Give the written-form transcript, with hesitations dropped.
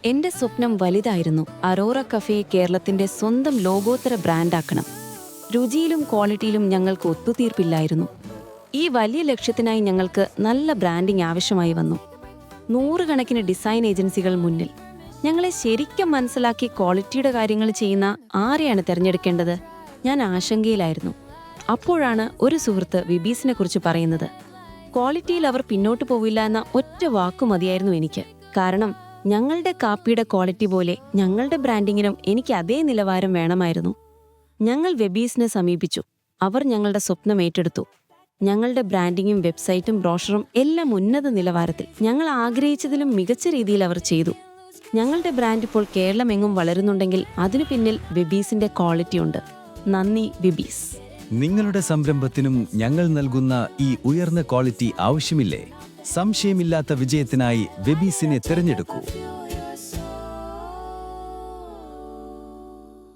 എന്റെ സ്വപ്നം വലുതായിരുന്നു. അറോറ കഫേ കേരളത്തിന്റെ സ്വന്തം ലോകോത്തര ബ്രാൻഡാക്കണം. രുചിയിലും ക്വാളിറ്റിയിലും ഞങ്ങൾക്ക് ഒത്തുതീർപ്പില്ലായിരുന്നു. ഈ വലിയ ലക്ഷ്യത്തിനായി ഞങ്ങൾക്ക് നല്ല ബ്രാൻഡിംഗ് ആവശ്യമായി വന്നു. നൂറുകണക്കിന് ഡിസൈൻ ഏജൻസികൾ മുന്നിൽ. ഞങ്ങളെ ശരിക്കും മനസ്സിലാക്കി ക്വാളിറ്റിയുടെ കാര്യങ്ങൾ ചെയ്യുന്ന ആരെയാണ് തിരഞ്ഞെടുക്കേണ്ടത്? ഞാൻ ആശങ്കയിലായിരുന്നു. അപ്പോഴാണ് ഒരു സുഹൃത്ത് വിബീസിനെ കുറിച്ച് പറയുന്നത്. ക്വാളിറ്റിയിൽ അവർ പിന്നോട്ട് പോവില്ല എന്ന ഒറ്റ വാക്കു മതിയായിരുന്നു എനിക്ക്. കാരണം ഞങ്ങളുടെ കാപ്പിയുടെ ക്വാളിറ്റി പോലെ ഞങ്ങളുടെ ബ്രാൻഡിങ്ങിനും എനിക്ക് അതേ നിലവാരം വേണമായിരുന്നു. ഞങ്ങൾ വെബീസിനെ സമീപിച്ചു. അവർ ഞങ്ങളുടെ സ്വപ്നം ഏറ്റെടുത്തു. ഞങ്ങളുടെ ബ്രാൻഡിങ്ങും വെബ്സൈറ്റും ബ്രോഷറും എല്ലാം ഉന്നത നിലവാരത്തിൽ, ഞങ്ങൾ ആഗ്രഹിച്ചതിലും മികച്ച രീതിയിൽ അവർ ചെയ്തു. ഞങ്ങളുടെ ബ്രാൻഡ് ഇപ്പോൾ കേരളമെങ്ങും വളരുന്നുണ്ടെങ്കിൽ അതിനു പിന്നിൽ വെബീസിന്റെ ക്വാളിറ്റി ഉണ്ട്. നന്ദി വെബീസ്. നിങ്ങളുടെ സംരംഭത്തിനും ഞങ്ങൾ നൽകുന്ന ഈ ഉയർന്ന ക്വാളിറ്റി ആവശ്യമില്ലേ? സംശയമില്ലാത്ത വിജയത്തിനായി വെബീസിനെ തിരഞ്ഞെടുക്കൂ.